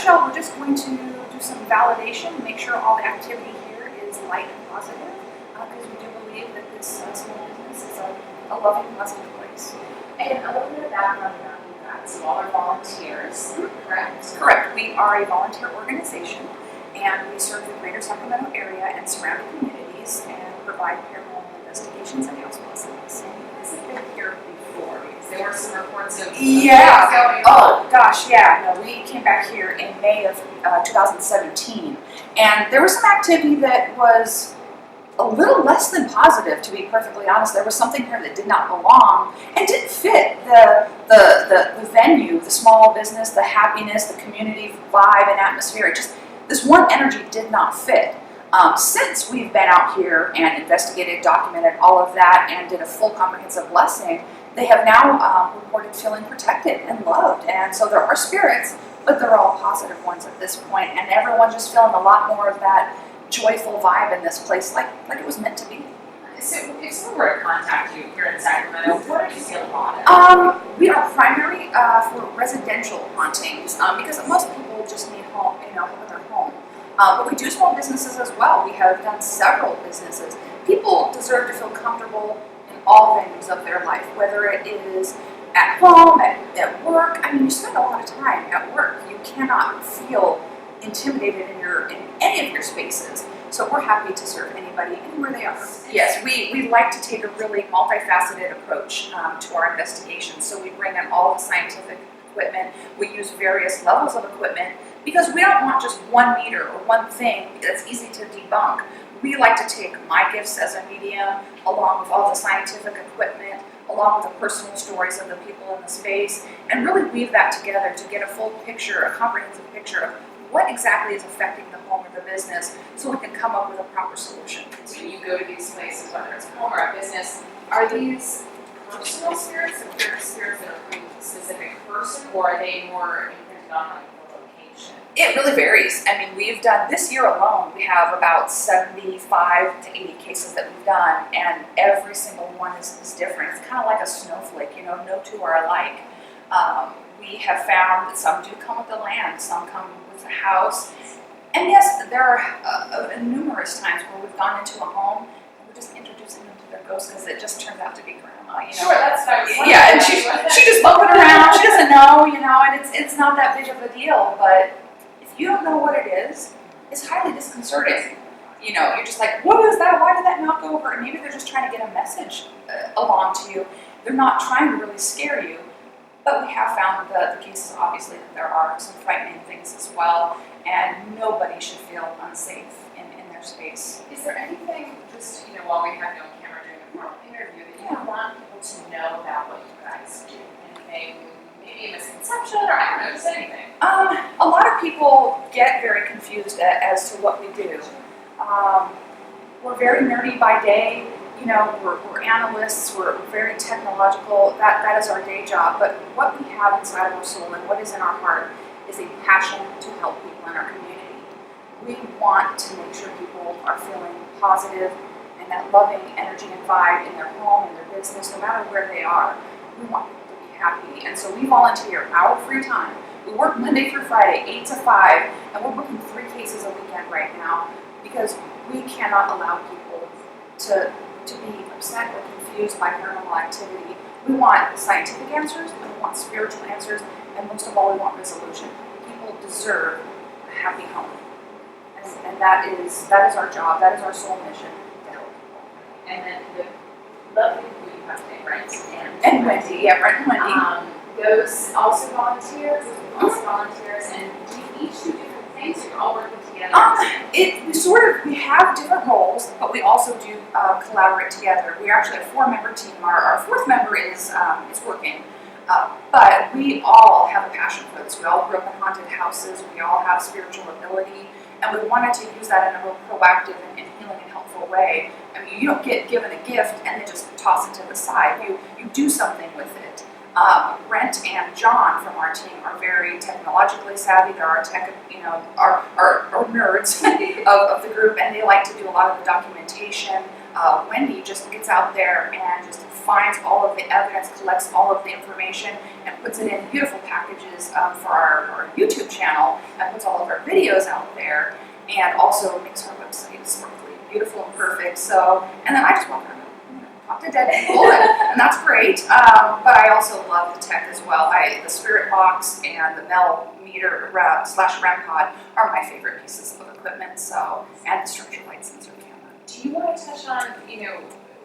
nutshell, we're just going to do some validation, make sure all the activity here is light and positive, because we do believe that this small business is a loving, pleasant place. And a little bit of background around you guys. So all are volunteers, correct? Correct. We are a volunteer organization, and we serve the greater Sacramento area and surrounding communities and provide paranormal investigations and house blessings. This has been here before, because there were some reports of yeah. Oh gosh, yeah. No, we came back here in May of 2017, and there was some activity that was a little less than positive, to be perfectly honest. There was something here that did not belong and didn't fit the venue, the small business, the happiness, the community vibe and atmosphere. This one energy did not fit. Since we've been out here and investigated, documented all of that, and did a full comprehensive blessing, they have now reported feeling protected and loved. And so there are spirits, but they're all positive ones at this point, and everyone's just feeling a lot more of that joyful vibe in this place, like it was meant to be. So if someone were to contact you here in Sacramento, what are you seeing a lot of? We are primary for residential hauntings, because most people just need home, help with their home. But we do small businesses as well. We have done several businesses. People deserve to feel comfortable in all venues of their life, whether it is at home, at work. I mean, you spend a lot of time at work. You cannot feel intimidated in any of your spaces. So we're happy to serve anybody anywhere they are. Yes, we like to take a really multifaceted approach to our investigations. So we bring in all the scientific equipment. We use various levels of equipment because we don't want just one meter or one thing that's easy to debunk. We like to take my gifts as a medium, along with all the scientific equipment, along with the personal stories of the people in the space, and really weave that together to get a full picture, a comprehensive picture of what exactly is affecting the home or the business, so we can come up with a proper solution. So when you go to these places, whether it's home or a business, are these personal spirits, or spirits that are from a specific person, or are they more imprinted on like the location? It really varies. I mean, we've done, this year alone, we have about 75 to 80 cases that we've done, and every single one is different. It's kind of like a snowflake, no two are alike. We have found that some do come with the land, some come with the house. And yes, there are numerous times where we've gone into a home and we're just introducing them to their ghosts because it just turns out to be grandma, Sure, that's fine. Yeah, and she's just bumping around, she doesn't know, and it's not that big of a deal, but if you don't know what it is, it's highly disconcerting. You're just like, what is that? Why did that knock over? And maybe they're just trying to get a message along to you. They're not trying to really scare you. But we have found the cases, obviously, that there are some frightening things as well, and nobody should feel unsafe in their space. Is there anything, just while we have you on camera during the formal interview, that you want people to know about what you guys do? Anything, maybe a misconception, or I don't know, just anything? A lot of people get very confused as to what we do. We're very nerdy by day. We're analysts, we're very technological, that is our day job, but what we have inside of our soul and what is in our heart is a passion to help people in our community. We want to make sure people are feeling positive and that loving energy and vibe in their home, in their business, no matter where they are. We want people to be happy, and so we volunteer our free time. We work Monday through Friday, 8 to 5, and we're booking 3 cases a weekend right now because we cannot allow people to be upset or confused by paranormal activity. We want scientific answers, and we want spiritual answers, and most of all, we want resolution. People deserve a happy home. And that is our job, that is our soul mission, to help people. And then the lovely people you have today, Brent and Wendy, yeah, Brent and Wendy. Those also volunteers, and do you each do different things, or you're all working together? We have different roles, but we also do collaborate together. We are actually a 4-member team. Our 4th member is working, but we all have a passion for this. We all grew up in haunted houses. We all have spiritual ability, and we wanted to use that in a real proactive and healing and helpful way. I mean, you don't get given a gift and then just toss it to the side. You do something with it. Brent and John from our team are very technologically savvy. They're our tech, our nerds of the group, and they like to do a lot of the documentation. Wendy just gets out there and just finds all of the evidence, collects all of the information, and puts it in beautiful packages for our YouTube channel, and puts all of our videos out there, and also makes our website sparkly, beautiful, and perfect. So, and then I just walk around and talk to dead people, and that's great. But I also love the tech as well. The Spirit box and the Mel-Meter / REM-Pod are my favorite pieces of equipment. So, and the structure light sensor camera. Do you want to touch on,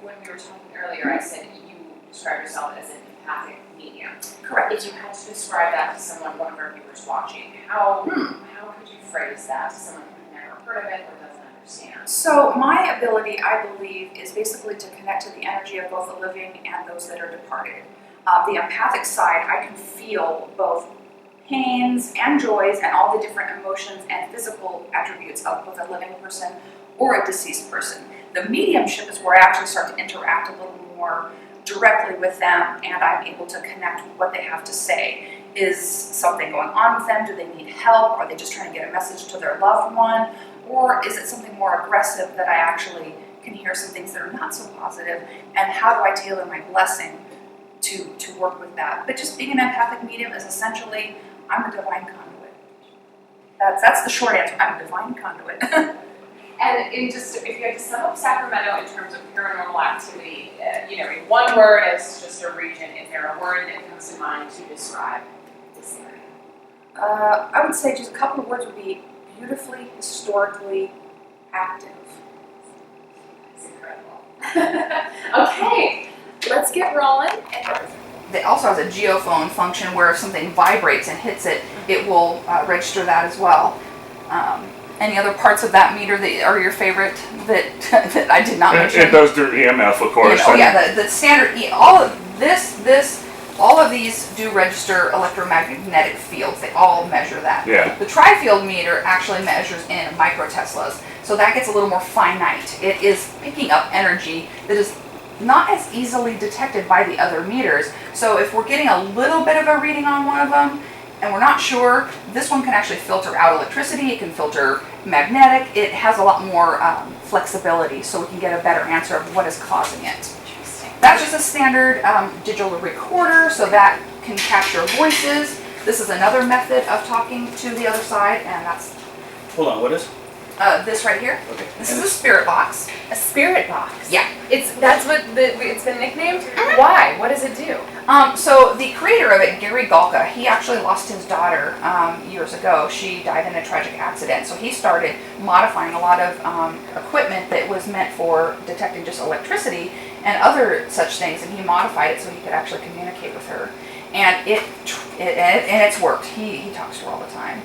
when we were talking earlier, I said you described yourself as an empathic medium. Correct. If you had to describe that to someone, one of our viewers watching, how could you phrase that to someone who's never heard of it or doesn't understand? So my ability, I believe, is basically to connect to the energy of both the living and those that are departed. The empathic side, I can feel both pains and joys and all the different emotions and physical attributes of both a living person or a deceased person. The mediumship is where I actually start to interact a little more directly with them, and I'm able to connect with what they have to say. Is something going on with them? Do they need help? Are they just trying to get a message to their loved one? Or is it something more aggressive that I actually can hear some things that are not so positive? And how do I tailor my blessing to work with that? But just being an empathic medium is essentially, I'm a divine conduit. That's the short answer. I'm a divine conduit. And if you had to sum up Sacramento in terms of paranormal activity, in one word as just a region, is there a word that comes to mind to describe this area? I would say just a couple of words would be beautifully, historically active. That's incredible. Okay, let's get rolling. It also has a geophone function where if something vibrates and hits it, it will register that as well. Any other parts of that meter that are your favorite that I did not mention? It does do EMF, of course. The standard, all of these do register electromagnetic fields. They all measure that. Yeah. The tri-field meter actually measures in microteslas, so that gets a little more finite. It is picking up energy that is not as easily detected by the other meters. So if we're getting a little bit of a reading on one of them, and we're not sure, this one can actually filter out electricity, it can filter magnetic, it has a lot more flexibility, so we can get a better answer of what is causing it. Interesting. That's just a standard digital recorder, so that can capture voices. This is another method of talking to the other side, and that's Hold on, what is? this right here. Okay. This is a spirit box. A spirit box. Yeah. That's what it's been nicknamed. Why? What does it do? So the creator of it, Gary Galka, he actually lost his daughter years ago. She died in a tragic accident. So he started modifying a lot of equipment that was meant for detecting just electricity and other such things, and he modified it so he could actually communicate with her. And it's worked. He talks to her all the time.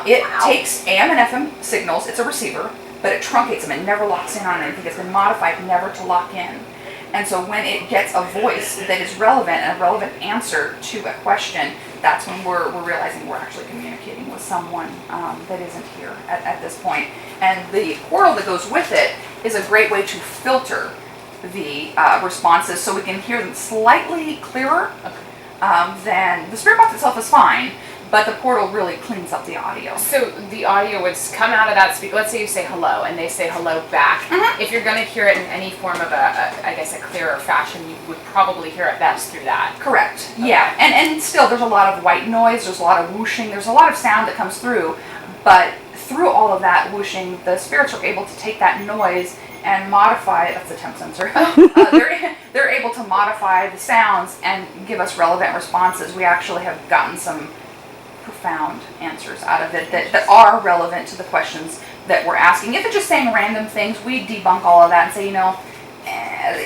It takes AM and FM signals. It's a receiver, but it truncates them. It never locks in on anything. It's been modified never to lock in. And so when it gets a voice that is relevant and a relevant answer to a question, that's when we're realizing we're actually communicating with someone that isn't here at this point. And the portal that goes with it is a great way to filter the responses so we can hear them slightly clearer than the spirit box itself is fine. But the portal really cleans up the audio. So the audio would come out of that speaker. Let's say you say hello, and they say hello back. Mm-hmm. If you're going to hear it in any form of a clearer fashion, you would probably hear it best through that. Correct. Okay. Yeah. And still, there's a lot of white noise. There's a lot of whooshing. There's a lot of sound that comes through. But through all of that whooshing, the spirits are able to take that noise and modify. That's the temp sensor. They're able to modify the sounds and give us relevant responses. We actually have gotten some profound answers out of it that are relevant to the questions that we're asking. If it's just saying random things, we debunk all of that and say,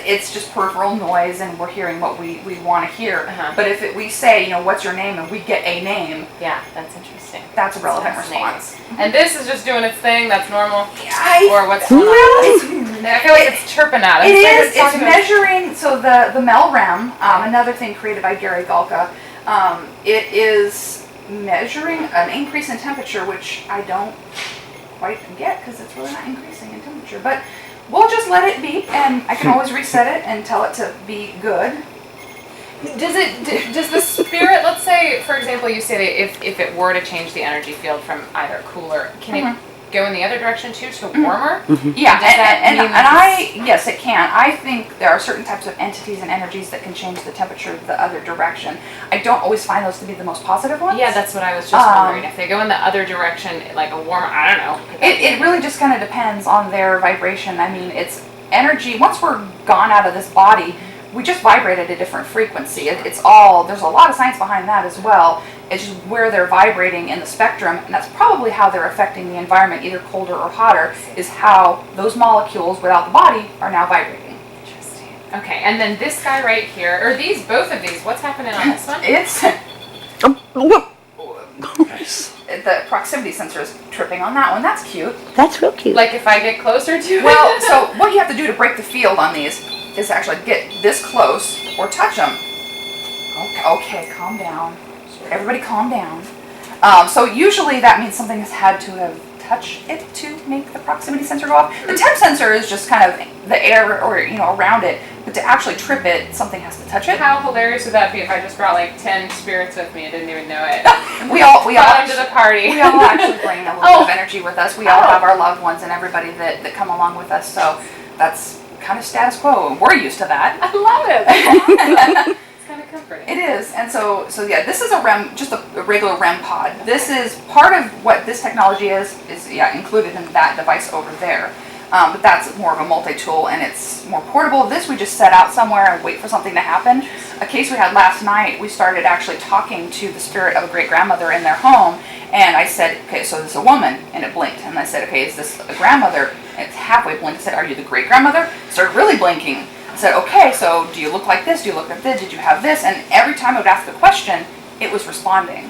it's just peripheral noise and we're hearing what we want to hear. But if we say, what's your name, and we get a name, yeah, that's interesting. That's a relevant response. And this is just doing its thing, that's normal? Or what's going on? I feel like it's chirping at us. It's measuring, so the Mel-REM, another thing created by Gary Galka, it is measuring an increase in temperature, which I don't quite get because it's really not increasing in temperature. But we'll just let it beep, and I can always reset it and tell it to be good. Does the spirit, let's say, for example, you say that if it were to change the energy field from either cooler, go in the other direction too, to warmer? Yeah, Does that mean yes, it can. I think there are certain types of entities and energies that can change the temperature the other direction. I don't always find those to be the most positive ones. Yeah, that's what I was just wondering. If they go in the other direction, like a warmer, I don't know. It really just kind of depends on their vibration. I mean, it's energy. Once we're gone out of this body, we just vibrate at a different frequency. It's all, there's a lot of science behind that as well. It's just where they're vibrating in the spectrum, and that's probably how they're affecting the environment, either colder or hotter, is how those molecules without the body are now vibrating. Interesting. Okay, and then this guy right here, or both of these, what's happening on this one? It's the proximity sensor is tripping on that one. That's cute. That's real cute. Like if I get closer to it? Well, so what you have to do to break the field on these is actually get this close or touch them. Okay, calm down. Everybody calm down. So usually that means something has had to have touched it to make the proximity sensor go off. The temp sensor is just kind of the air or around it, but to actually trip it, something has to touch it. How hilarious would that be if I just brought like 10 spirits with me and didn't even know it? we all Brought them to the party. We all actually bring a little bit of energy with us. We all have our loved ones and everybody that come along with us. So that's kind of status quo. We're used to that. I love it. It's kind of comforting. It is, and so yeah, this is a REM, just a regular REM-Pod. This is part of what this technology is included in that device over there. But that's more of a multi-tool, and it's more portable. This we just set out somewhere and wait for something to happen. A case we had last night, we started actually talking to the spirit of a great-grandmother in their home, and I said, okay, so this is a woman, and it blinked. And I said, okay, is this a grandmother? And it's halfway blinked. I said, are you the great-grandmother? It started really blinking. I said, okay, so do you look like this? Do you look like this? Did you have this? And every time I would ask a question, it was responding.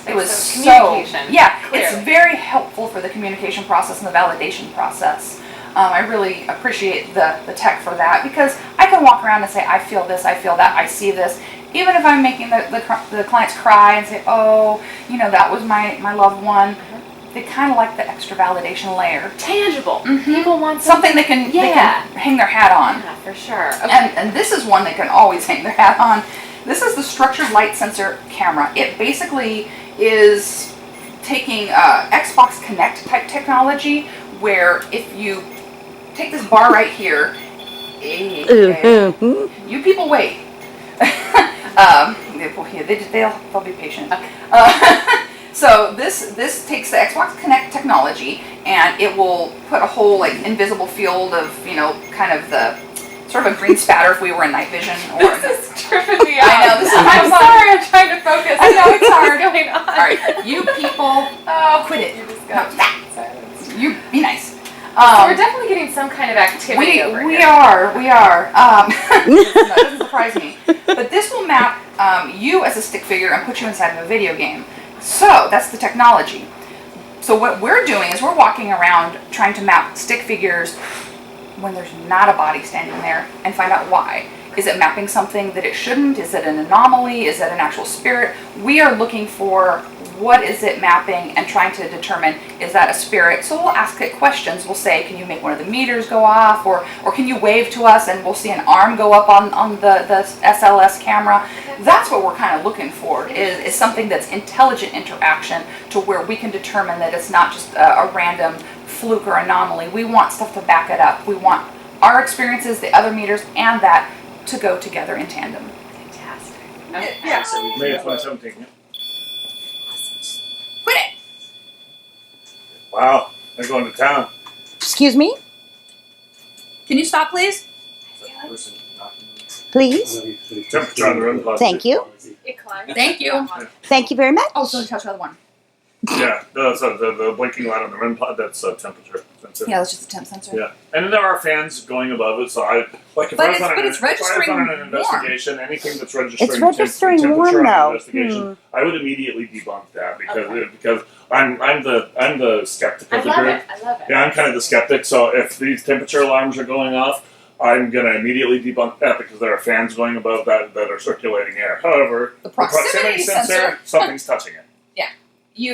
It was so communication. Yeah, Clearly. It's very helpful for the communication process and the validation process. I really appreciate the tech for that, because I can walk around and say, I feel this, I feel that, I see this. Even if I'm making the clients cry and say, oh, that was my loved one. They kind of like the extra validation layer. Tangible. People want something they can hang their hat on. Yeah, for sure. Okay. And this is one they can always hang their hat on. This is the structured light sensor camera. It basically is taking Xbox Connect type technology, where if you take this bar right here, you people wait. They'll be patient. So this takes the Xbox Connect technology, and it will put a whole invisible field of kind of the sort of a green spatter if we were in night vision. Or this is tripping me out. I know, this is I'm sorry, I'm trying to focus. I know, it's hard. What's going on? All right, you people, quit it. You just got silence. You be nice. So we're definitely getting some kind of activity over we here. are. That doesn't surprise me. But this will map you as a stick figure and put you inside of a video game. So that's the technology. So what we're doing is we're walking around trying to map stick figures when there's not a body standing there and find out why. Is it mapping something that it shouldn't? Is it an anomaly? Is it an actual spirit? We are looking for what is it mapping and trying to determine, is that a spirit? So we'll ask it questions. We'll say, can you make one of the meters go off? Or can you wave to us and we'll see an arm go up on the SLS camera? That's what we're kind of looking for, is something that's intelligent interaction to where we can determine that it's not just a random fluke or anomaly. We want stuff to back it up. We want our experiences, the other meters, and that to go together in tandem. Fantastic. Yeah. May 2017. Yeah. Quit it! Wow, they're going to town. Excuse me? Can you stop, please? Please? Temperature on the REM-Pod. Thank you. It climbs. Thank you. Thank you very much. Oh, so touch the other one. Yeah, the blinking light on the REM-Pod, that's temperature sensor. Yeah, that's just a temp sensor. Yeah, and then there are fans going above it, so if But I was it's registering on an warm. investigation, anything that's registering It's registering temperature warm, on though. an investigation, I would immediately debunk that because I'm the skeptic I of the love group. it. I love it. Yeah, I'm kind of the skeptic. So if these temperature alarms are going off, I'm going to immediately debunk that because there are fans going above that are circulating air. However, The proximity sensor, something's touching it.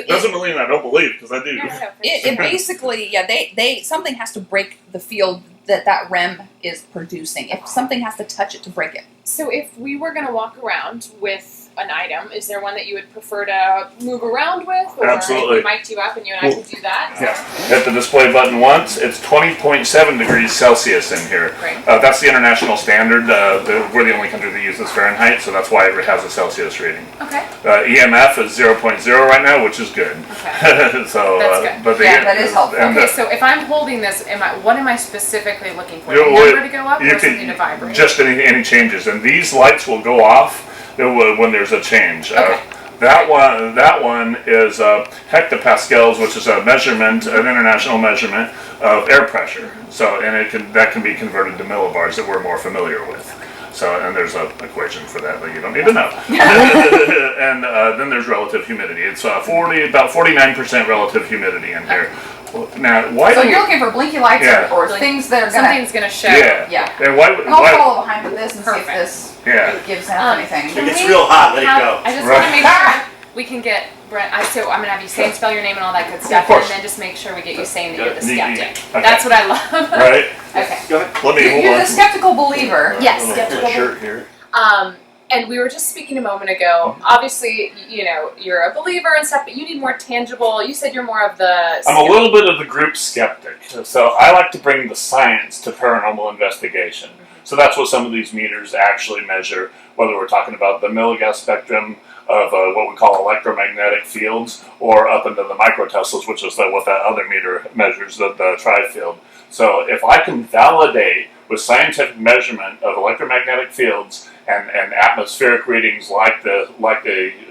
Doesn't mean I don't believe, because I do. No, for it sure. basically, they something has to break the field that REM is producing. If something has to touch it to break it. So if we were going to walk around with an item, is there one that you would prefer to move around with? Or Absolutely. if we mic'd you up and you and I could do that? Yeah. Hit the display button once. It's 20.7 degrees Celsius in here. Great. That's the international standard. We're the only country that uses Fahrenheit, so that's why it has a Celsius rating. Okay. EMF is 0.0 right now, which is good. Okay. So, That's good. but That is helpful. Okay, so if I'm holding this, what am I specifically looking for? You The would- number to go up you or something to can vibrate? just any changes, and these lights will go off when there's a change. Okay. That one is hectopascals, which is a measurement, an international measurement of air pressure. So, and that can be converted to millibars that we're more familiar with. So, and there's an equation for that you don't need to know. And then there's relative humidity. It's about 49% relative humidity in here. Now, why? So you're looking for blinky lights Yeah. or things that are gonna. Something's gonna show. Yeah. And why? And I'll follow behind with this and see Perfect. if this Yeah. gives out anything. Can It's we real hot, let it have- go. I just Right. want to make sure we can get Brent. So I'm gonna have you say and spell your name and all that good stuff, and course. then just make sure we get you saying that Yeah. you're the skeptic. Okay. That's what I love. Right. Okay. Go ahead. Let me hold You're on. the skeptical believer. Yes, Little skeptical. shirt here. And we were just speaking a moment ago. Obviously, you know, you're a believer and stuff, but you need more tangible. You said you're more of the. I'm a little bit of the group skeptic, so I like to bring the science to paranormal investigation. So that's what some of these meters actually measure, whether we're talking about the milligas spectrum of what we call electromagnetic fields, or up into the microteslas, which is what that other meter measures, the tri-field. So if I can validate with scientific measurement of electromagnetic fields and atmospheric readings like the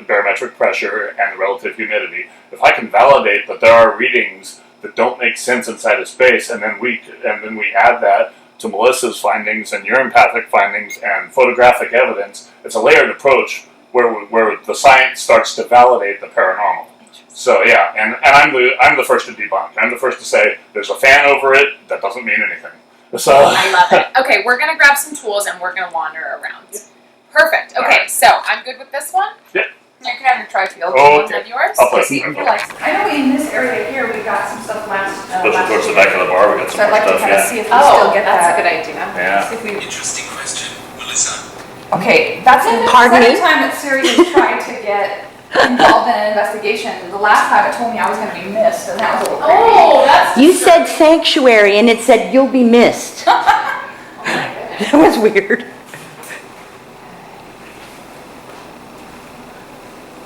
barometric pressure and the relative humidity, if I can validate that there are readings that don't make sense inside of space, and then we add that to Melissa's findings and your empathic findings and photographic evidence, it's a layered approach where the science starts to validate the paranormal. So yeah, and I'm the first to debunk. I'm the first to say there's a fan over it. That doesn't mean anything. So I love it. Okay, we're gonna grab some tools and we're gonna wander around. Perfect. Okay, Alright. so I'm good with this one. You can have your tri-field. Oh, You have yours. I'll put See if you like. I know in this area here we got some stuff last. especially towards the back of the bar, we got So some I'd more like to stuff. kind of Yeah. see if we still get that's that. a good idea. Yeah. See if we, Interesting question, Melissa. okay, that's the Pardon second me? time that Siri has tried to get involved in an investigation. The last time it told me I was going to be missed, and that was a little creepy. Oh, that's. You said sanctuary and it said you'll be missed. That was weird.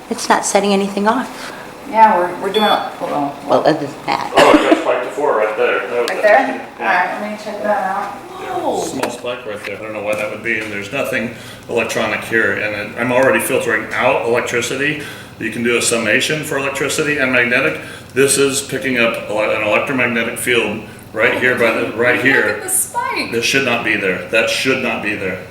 It's not setting anything off. Yeah, we're doing a little. Well, other than that. Oh, that's spike to 4 right there. That was Right it. there? Yeah. Alright, let me check that out. Small spike right there. I don't know why that would be, and there's nothing electronic here. And I'm already filtering out electricity. You can do a summation for electricity and magnetic. This is picking up an electromagnetic field right here right Look here. at the spike. This should not be there. That should not be there.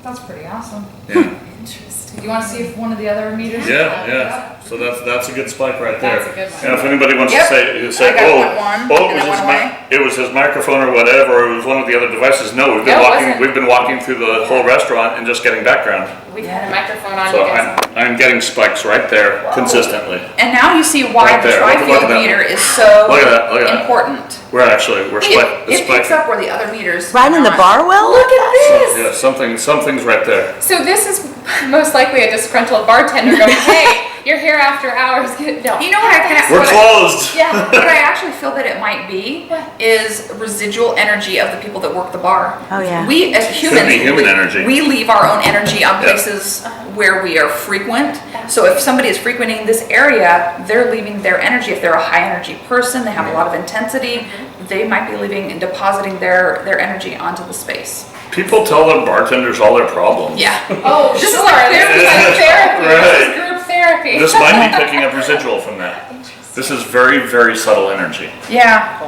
That's pretty awesome. Yeah. Interesting. Do you want to see if one of the other meters? Yeah. So that's a good spike right there. That's a good one. And if anybody wants Yep. to say, I got one, and then one away. it was his microphone or whatever, or it was one of the other devices. No, No, it wasn't. we've been walking through the whole restaurant and just getting background. We've had a microphone on. So You guys. I'm getting spikes right there consistently. And now you see why Right the there. Look at tri-field that. meter is so Look at that. important. We're It picks up where the other meters. Right in the aren't. bar well? Look at this. Yeah, something's right there. So this is most likely a disgruntled bartender going, "Hey, you're here after hours." No. You know what I kind of. We're closed. Yeah. What I actually feel that it might be is residual energy of the people that work the bar. Oh, yeah. We as humans, be human energy. we leave our own energy on Yeah. places where we are frequent. So if somebody is frequenting this area, they're leaving their energy. If they're a high energy person, they have a lot of intensity, they might be leaving and depositing their energy onto the space. People tell their bartenders all their problems. Yeah. Oh, This is sure. like This is therapy. like therapy. Right. This is group therapy. This might be picking up residual from that. This is very, very subtle energy. Yeah.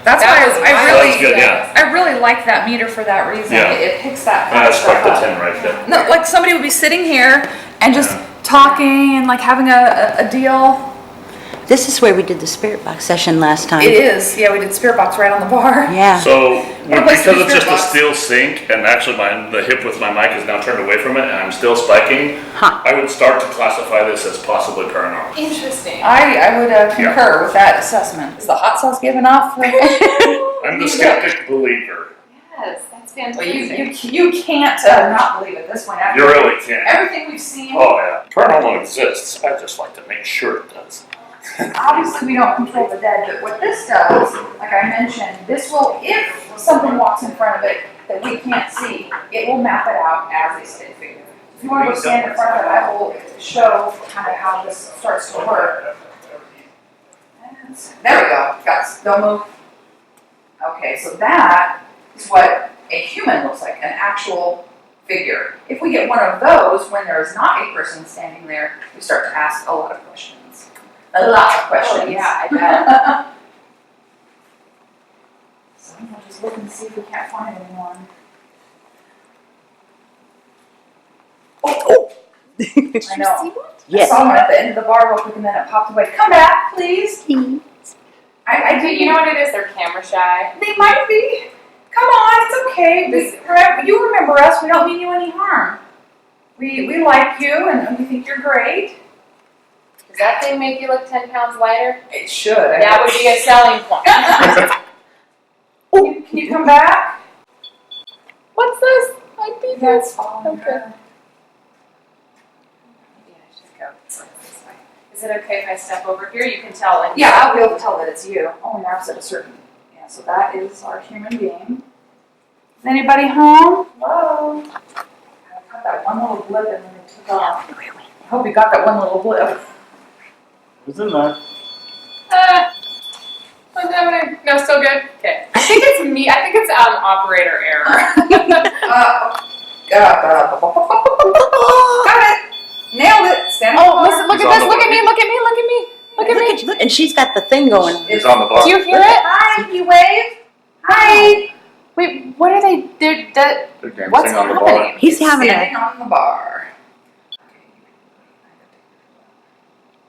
That's That why was I That's really, good, yeah. I really like that meter for that reason. Yeah. It picks that. That's stuff like up. the 10 right there. No, like somebody would be sitting here and just Yeah. talking and like having a deal. This is where we did the spirit box session last time. It is. Yeah, we did Spirit Box right on the bar. Yeah. So, Replace because the it's just spirit a box. steel sink, and actually the hip with my mic is now turned away from it, and I'm still spiking, Huh. I would start to classify this as possibly paranormal. Interesting. I would concur with that assessment. Is the hot sauce giving off? I'm the skeptic believer. Yes, that's fantastic. You can't not believe it this point. You really can't. Everything we've seen, Oh yeah, paranormal exists. I just like to make sure it does. obviously we don't control the dead, but what this does, like I mentioned, this will, if something walks in front of it that we can't see, it will map it out as a stick figure. If you want to go stand in front of it, I will show kind of how this starts to work. There we go, guys, don't move. Okay, so that is what a human looks like, an actual figure. If we get one of those when there is not a person standing there, we start to ask a lot of questions. A lot of questions. Oh, yeah, I bet. So we'll just look and see if we can't find anyone. Oh, I know. yes. I saw one at the end of the bar real quick and then it popped away. Come back, please. I You know what it is? They're camera shy. They might be. Come on, it's okay. You remember us. We don't mean you any harm. We like you and we think you're great. Does that thing make you look 10 pounds lighter? It should. That would be a selling point. Can you come back? What's this? I think That's following Okay. her. Maybe I should go this way. Is it okay if I step over here? You can tell. Like, Yeah, I'll be able to tell that it's you. Only narrows at a certain. Yeah, so that is our human being. Is anybody home? Hello. I got that one little blip and then it took off. I hope you got that one little blip. Who's in there? What's happening? No, still good? Okay. I think it's me. I think it's operator error. Got it. Nailed it. Stand Oh, up. listen, look He's at on this. the Look at way. me. Look at me. Look at me. Look at me. Look, and she's got the thing going on. He's on the bar. Do you hear it? Hi, you wave. Hi. Wait, what are they? They're dancing What's on the happening? bar. He's having Standing on the bar.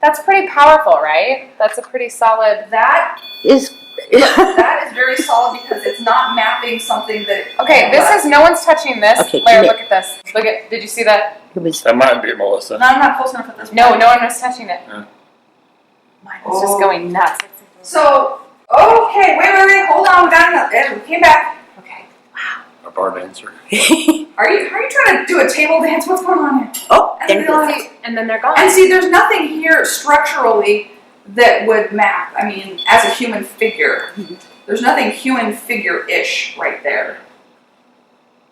That's pretty powerful, right? That's a pretty solid. That is. that is very solid because it's not mapping something that. Okay, this is no one's touching this. Okay, Larry, Nick. look at this. Look at. Did you see that? It was. That might be Melissa. No, I'm not close enough at this. No, point. no one was touching it. Yeah. Mine was just going nuts. So, okay, wait, hold on, we got enough. We came back. Okay. A bar dancer. Are you trying to do a table dance? What's going on here? Oh, And there we it goes. realized- And then they're gone. And see, there's nothing here structurally that would map. I mean, as a human figure, there's nothing human figure-ish right there.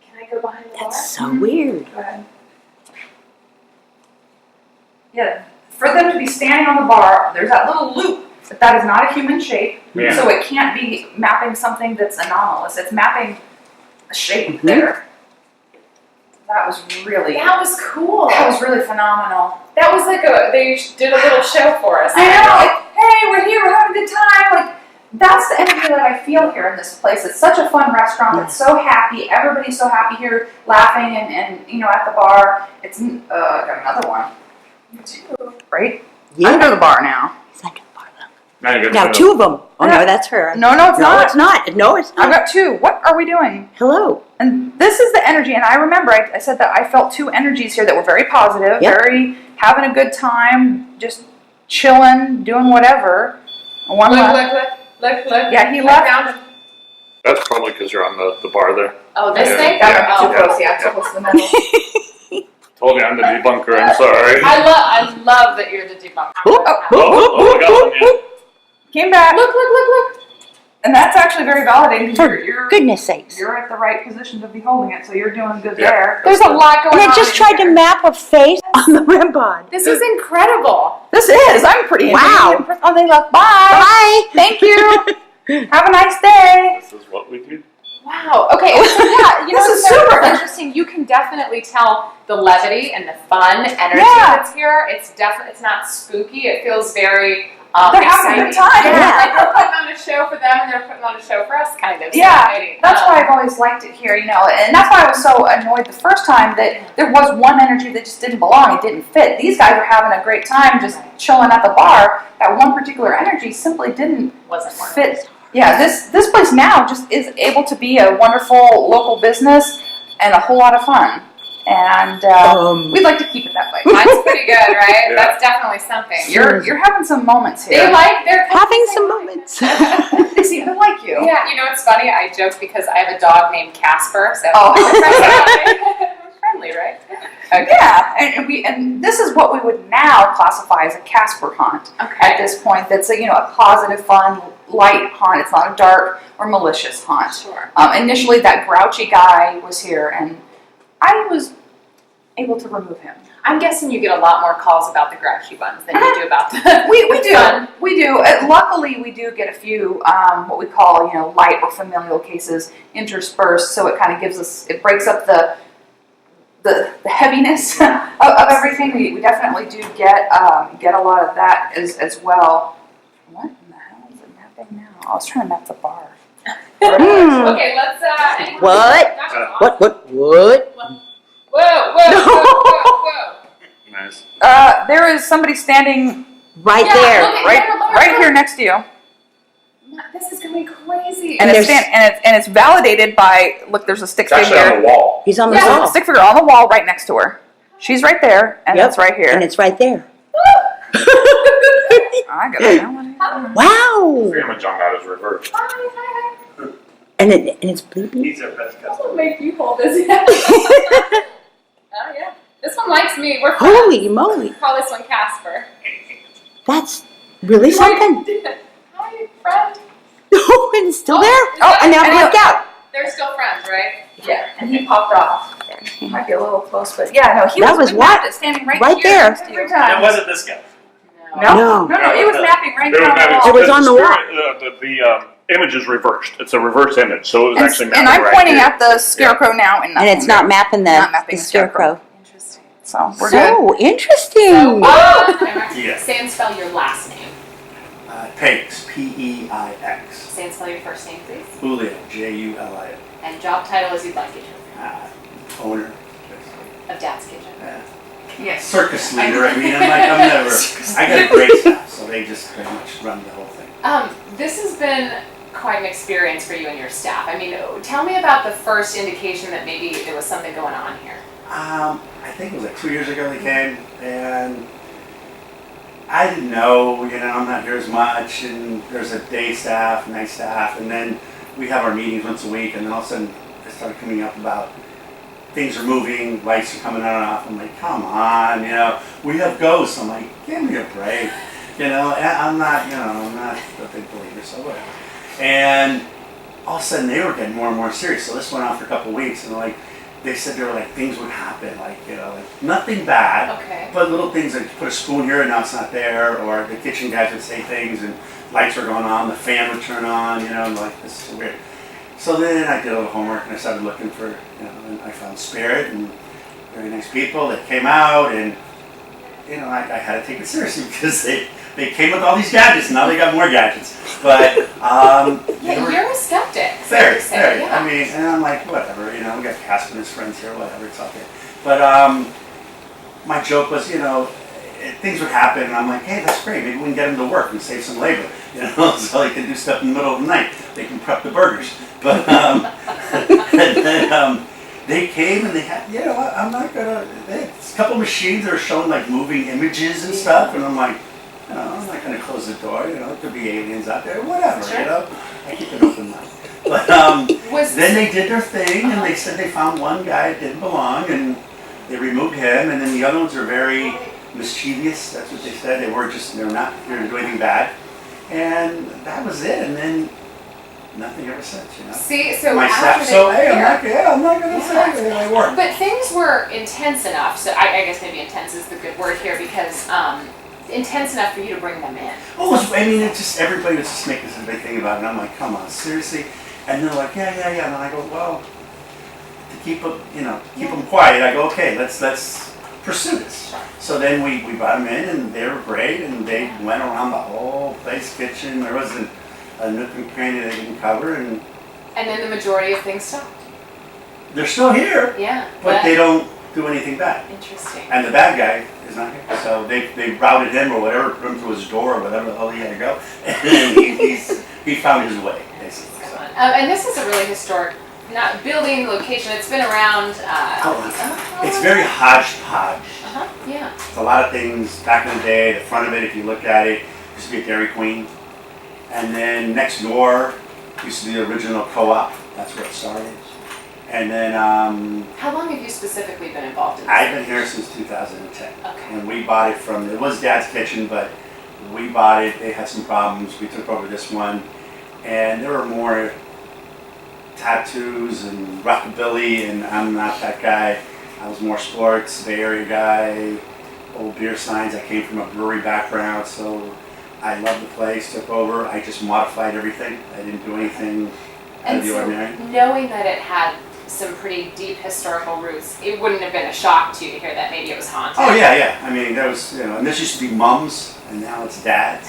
Can I go behind the bar? That's so weird. Go ahead. Yeah, for them to be standing on the bar, there's that little loop, but that is not a human shape, Yeah. so it can't be mapping something that's anomalous. It's mapping a shape Mhm. there. That was really cool. phenomenal. That was like they did a little show for us. I know, like, hey, we're here, we're having a good time. Like, that's the energy that I feel here in this place. It's such a fun restaurant. It's so happy. Everybody's so happy here, laughing and you know, at the bar. It's got another one. You too, right? Yeah. Under the bar now. It's under the bar, look. Now you're Now gonna two of them. Oh no, that's her. No, it's No, not. it's not. No, it's I've not. got two. What are we doing? Hello. And this is the energy. And I remember I said that I felt two energies here that were very positive, Yep. very having a good time, just chilling, doing whatever. And one Look, left. look. Yeah, he Look left. down. That's probably because you're on the bar there. Oh, this Yeah. thing? That Oh. too close. Yeah, too close to the middle. Told you I'm the debunker. I'm sorry. I love that you're the debunker. Oh, Oh, I got one. Yeah. Came back. Look. And that's actually very validating. For You're goodness sakes. you're at the right position to be holding it, so you're doing good Yeah. there. There's a lot going And on. it just in tried to here. map a face on the REM-Pod. This is incredible. This is. I'm pretty Wow. impressed. Oh, they left. Bye. Bye. Thank you. Have a nice day. This is what we do. Wow. Okay. So yeah, you know, This is it's super. interesting. You can definitely tell the levity and the fun energy Yeah. that's here. It's definitely. It's not spooky. It feels very. They're having a good time. Yeah, Yeah. like we're putting on a show for them, and they're putting on a show for us, kind of. So Yeah, exciting. that's why I've always liked it here, you know, and that's why I was so annoyed the first time that there was one energy that just didn't belong, it didn't fit. These guys were having a great time just chilling at the bar. That one particular energy simply didn't wasn't one. fit. Yeah, this place now just is able to be a wonderful local business and a whole lot of fun. and we'd like to keep it that way. Mine's pretty good, right? Yeah. That's definitely something. You're having some moments here. They're Having some moments. They seem to like you. Yeah, you know what's funny? I joke because I have a dog named Casper, so Oh. we're friendly, right? Okay. Yeah, and this is what we would now classify as a Casper haunt. At Okay. this point, that's a positive, fun, light haunt. It's not a dark or malicious haunt. Sure. Initially, that grouchy guy was here, and I was able to remove him. I'm guessing you get a lot more calls about the grouchy ones than you do about the. We do. fun. We do. Luckily, we do get a few what we call light or familial cases interspersed. So it kind of gives us, it breaks up the heaviness of everything. We definitely do get a lot of that as well. What in the hell is it mapping now? I was trying to map the bar. Okay, let's. Anyone- What? Gotcha. What? Whoa. Nice. There is somebody standing Right Yeah, there. look at- right here next to you, This is gonna be crazy. and And it's validated by look. There's a stick It's actually figure. on the wall. He's on the Yeah. There's a wall. stick figure on the wall right next to her. She's right there, and Yep. it's right here. And it's right there. I got it. Wow. Damage on that is reversed. Hi. And it's bleepy. He's our best I'll customer. make you hold this. Oh yeah. This one likes me. We're friends. Holy moly. Call this one Casper. That's really something. Hi, friend. Oh, and it's still there? is Oh, that- and now and blacked out. They're still friends, right? Yeah, and he popped off. He might be a little close, but yeah, no, he That was we what? mapped it standing right Right here there. next to you. Every time. It wasn't this guy. No, No. he was mapping right It was down the mapping. wall. It was on the wall. The image is reversed. It's a reverse image, so it was actually And mapping I'm right pointing here. at the scarecrow now, and And it's not mapping Not the mapping the scarecrow. Interesting. So we're good. So interesting. Yeah. Say and spell your last name. Peix, P-E-I-X. Say and spell your first name, please. Julio, J-U-L-I-O. And job title as you'd like it Owner. of Dad's Kitchen. Yes. Circus leader, I'm never, I got a great staff, so they just pretty much run the whole thing. This has been quite an experience for you and your staff. I mean, tell me about the first indication that maybe there was something going on here. I think it was like 2 years ago they came, and I didn't know, I'm not here as much, and there's a day staff, night staff, and then we have our meetings once a week, and then all of a sudden it started coming up about things are moving, lights are coming on and off. I'm like, come on, we have ghosts. I'm like, give me a break, and I'm not a big believer, so whatever. And all of a sudden they were getting more and more serious. So this went on for a couple of weeks, and they said there were things would happen, like nothing bad, Okay. but little things like put a spoon here and now it's not there, or the kitchen guys would say things and lights were going on, the fan would turn on, and this is weird. So then I did a little homework and I started looking for, and I found S.P.I.R.I.T and very nice people that came out, and I had to take it seriously because they came with all these gadgets, and now they got more gadgets. But they were You're a skeptic. very, safe to say, very. yeah. I mean, and I'm like, whatever, we got Casper and his friends here, whatever, it's okay. But my joke was, things would happen, and I'm like, hey, that's great. Maybe we can get them to work and save some labor, so they can do stuff in the middle of the night. They can prep the burgers. But and then they came and they had, I'm not gonna. They had a couple machines that are showing moving images and stuff, and I'm like, I'm not gonna close the door. There could be aliens out there, whatever. Sure. I keep an open mind. But then they did their thing, and they said they found one guy that didn't belong, and they removed him, and then the other ones are very mischievous. That's what they said. They're not here to do anything bad, and that was it. And then nothing ever since. See, so My after staff. So they hey, I'm not gonna say they work. But things were intense enough, so I guess maybe intense is the good word here, because intense enough for you to bring them in. Oh, it's just everybody was just making this a big thing about it, and I'm like, come on, seriously? And they're like, yeah, and then I go, well, to keep them, keep them quiet, I go, okay, let's pursue this. So then we brought them in, and they were great, and they went around the whole place, kitchen. There wasn't a nook and cranny they didn't cover, and then the majority of things stopped. they're still here, Yeah. but they don't do anything bad. Interesting. And the bad guy is not here. So they routed him or whatever, put him through his door or whatever the hell he had to go. And he found his way, basically. So. And this is a really historic not building, location, it's been around, It's very hodgepodge. yeah. It's a lot of things back in the day. The front of it, if you look at it, used to be a Dairy Queen. And then next door used to be the original co-op. That's where it started. And then How long have you specifically been involved in this? I've been here since 2010. Okay. And we bought it from, it was Dad's Kitchen, but we bought it. They had some problems. We took over this one. And there were more tattoos and rockabilly, and I'm not that guy. I was more sports, Bay Area guy, old beer signs. I came from a brewery background, so I loved the place, took over. I just modified everything. I didn't do anything out And of the so, ordinary. knowing that it had some pretty deep historical roots, it wouldn't have been a shock to you to hear that maybe it was haunted. Oh yeah. I mean, there was, and this used to be mums, and now it's dads.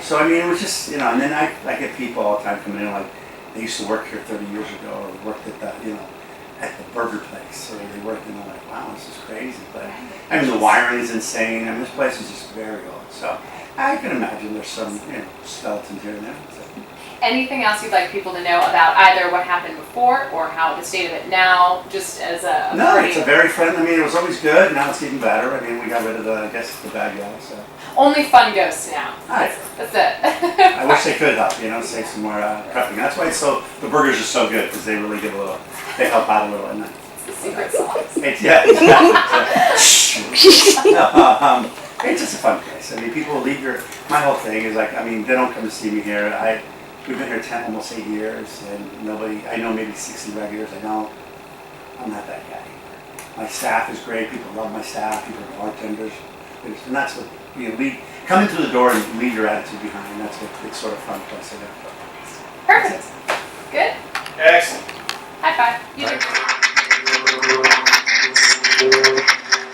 So I mean, it was just, and then I get people all the time coming in like, they used to work here 30 years ago, or worked at the, at the burger place, or they worked, and I'm like, wow, this is crazy. But I mean, the wiring is insane. I mean, this place is just very old. So I can imagine there's some, skeletons here and there. So. Anything else you'd like people to know about either what happened before or how the state of it now, just as a No, pretty- it's a very friendly. I mean, it was always good. Now it's even better. I mean, we got rid of the bad guys. So. only fun ghosts now. Alright. That's it. I wish they could help, save some more prepping. That's why the burgers are so good, because they really give a little, they help out a little, and It's the secret sauce. yeah, exactly. It's just a fun place. I mean, people leave my whole thing is like, I mean, they don't come to see me here. We've been here almost 8 years, and I know maybe 60 regulars. I know I'm not that guy. My staff is great. People love my staff. People are bartenders. And that's what, come into the door and leave your attitude behind. That's what it's sort of fun place. Perfect. Good. Excellent. High five. You do.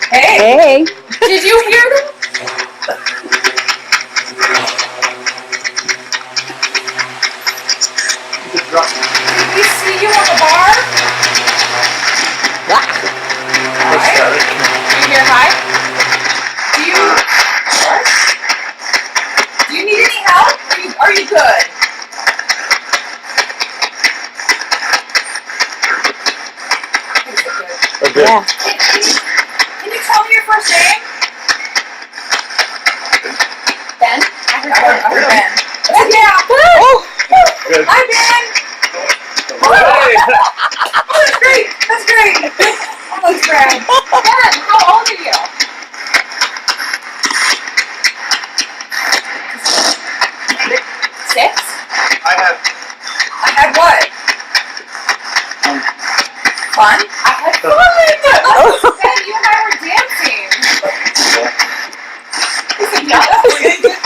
Hey. Did you hear them? Did we see you on the bar? Alright. Do you hear hi? Do you need any help? Are you good? Yeah. Can you tell me your first name? Ben? I heard Ben. Yeah. Good. Hi, Ben. Oh, that's great. That's great. Oh, that's great. Ben, how old are you? Six? I had what? Fun? I had fun! Ben, you and I were dancing. He said, yeah, that's really good.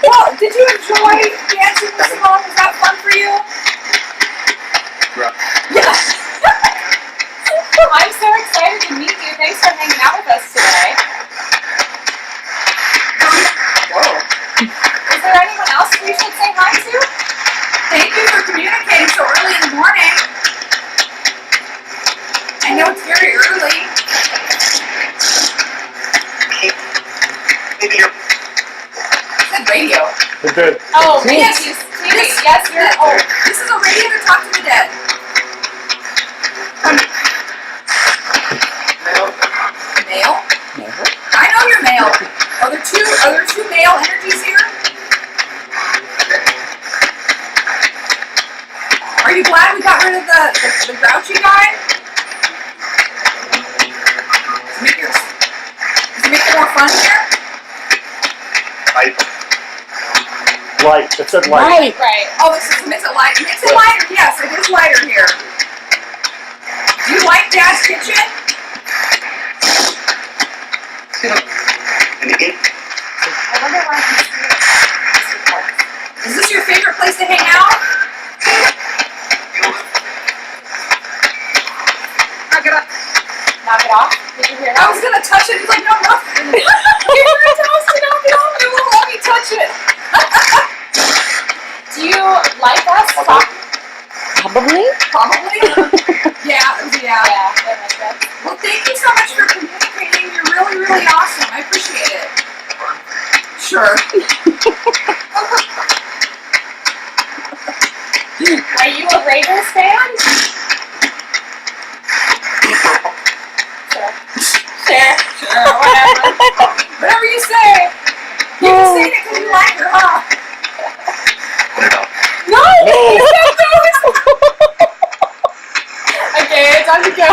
Well, did you enjoy dancing with Simone? Was that fun for you? Yes. I'm so excited to meet you. Thanks for hanging out with us today. Whoa. Is there anyone else we should say hi to? Thank you for communicating so early in the morning. I know it's very early. I said radio. Good. Oh, Yes. yes, TV. Yes, you're. Oh, This is a radio to talk to the dead. Male? I know you're male. Are there two male energies here? Are you glad we got rid of the grouchy guy? Does it make it more fun here? Light. It said light. Right. right. Oh, this makes it light. Makes it lighter. Yes, it is lighter here. Do you like Dad's kitchen? I wonder why he's here. Is this your favorite place to hang out? Knock it up. Knock it off. Did you hear I that? was gonna touch it. He's like, no, no. You're gonna tell us to knock it off. It won't let me touch it. Do you like us? Probably. Probably. Yeah. Yeah, that makes sense. Well, thank you so much for communicating. You're really, really awesome. I appreciate it. Sure. Are you a Raiders fan? or whatever. Whatever you say. You can say it because you like her, huh? No! Okay, time to go.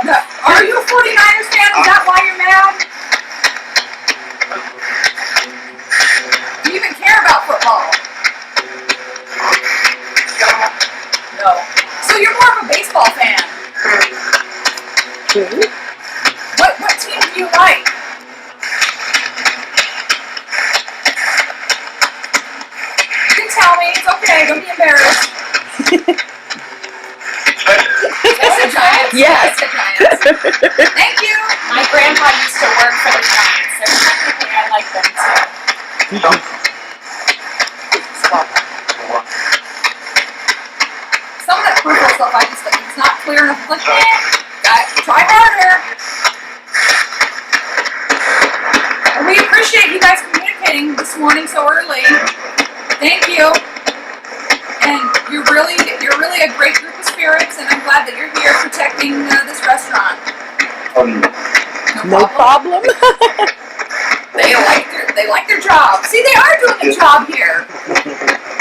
No. Are you a 49ers fan? Is that why you're mad? Do you even care about football? No. So you're more of a baseball fan. What team do you like? You can tell me. It's okay. Don't be embarrassed. It's the Giants. Yes. It's the Giants. Thank you. My grandpa used to work for the Giants, so technically I like them too. Some of that peripheral stuff I just think it's not clear enough. Like, try harder. And we appreciate you guys communicating this morning so early. Thank you. And you're really a great group of spirits, and I'm glad that you're here protecting this restaurant. No problem. They like their job. See, they are doing a job here.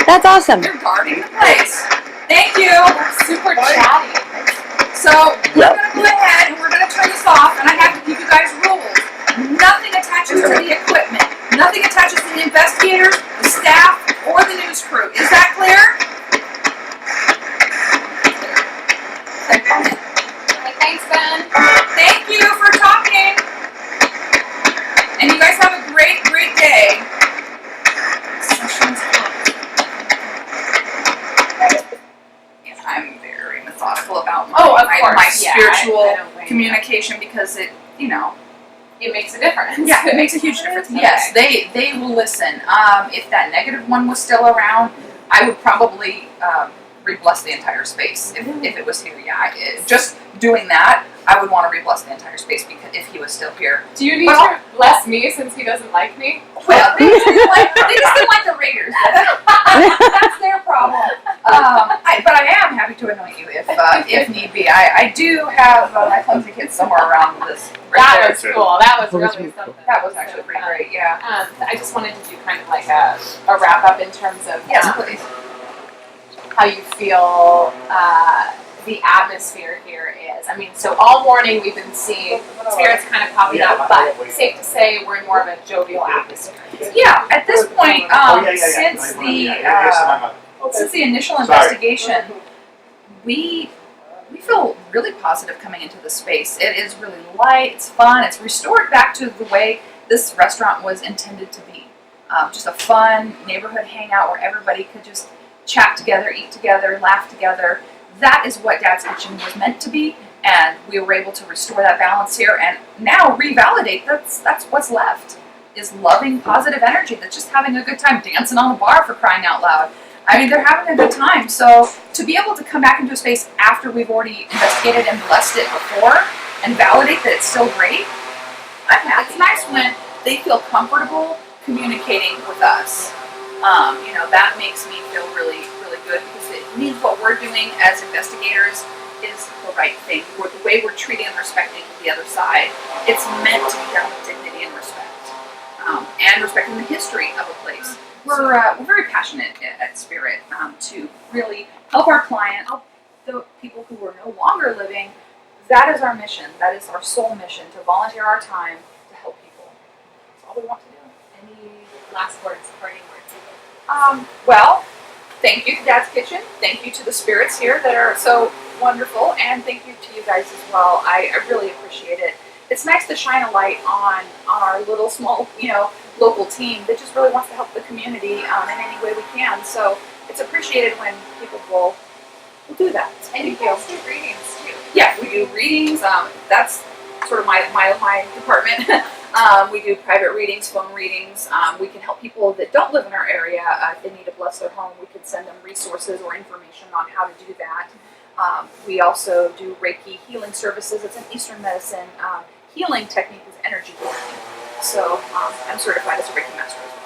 That's awesome. They're guarding the place. Thank you. Super chatty. So we're going to go ahead and we're going to turn this off, and I have to give you guys rules. Nothing attaches to the equipment. Nothing attaches to the investigators, the staff, or the news crew. Is that clear? Thanks, Ben. Thank you for talking. And you guys have a great, great day. Session's closed. Yeah, I'm very methodical about my, Oh, of course. my Yeah, spiritual I don't blame you. communication because it, It makes a difference. yeah, it makes a huge difference. Okay. Yes, they will listen. If that negative one was still around, I would probably re-bless the entire space if it was here. Yeah, just doing that, I would want to re-bless the entire space because if he was still here. Do you need Well- to bless me since he doesn't like me? Well, they just didn't like the Raiders. That's their problem. But I am happy to anoint you if need be. I do have my clumsy kids somewhere around this. That was cool. That was really something. That was actually pretty great. Yeah. I just wanted to do kind of like a wrap up in terms of Yes, please. how you feel the atmosphere here is. I mean, so all morning we've been seeing spirits kind of popping up, but safe to say we're in more of a jovial atmosphere. Yeah. At this point, since the initial investigation, we feel really positive coming into the space. It is really light. It's fun. It's restored back to the way this restaurant was intended to be. Just a fun neighborhood hangout where everybody could just chat together, eat together, laugh together. That is what Dad's Kitchen was meant to be, and we were able to restore that balance here and now revalidate that's what's left, is loving, positive energy that's just having a good time, dancing on the bar for crying out loud. I mean, they're having a good time. So to be able to come back into a space after we've already investigated and blessed it before and validate that it's still great, I'm happy. It's nice when they feel comfortable communicating with us. That makes me feel really, really good because it means what we're doing as investigators is the right thing. The way we're treating and respecting the other side, it's meant to be done with dignity and respect, and respecting the history of a place. We're very passionate at Spirit to really help our client, help the people who are no longer living. That is our mission. That is our sole mission, to volunteer our time to help people. That's all we want to do. Any last words, parting words? Well, thank you to Dad's Kitchen. Thank you to the spirits here that are so wonderful, and thank you to you guys as well. I really appreciate it. It's nice to shine a light on our little small, local team that just really wants to help the community in any way we can. So it's appreciated when people will do that. And you guys do readings too. Yeah, we do readings. That's sort of my department. We do private readings, phone readings. We can help people that don't live in our area. If they need to bless their home, we can send them resources or information on how to do that. We also do Reiki healing services. It's an Eastern medicine healing technique with energy healing. So I'm certified as a Reiki master as well.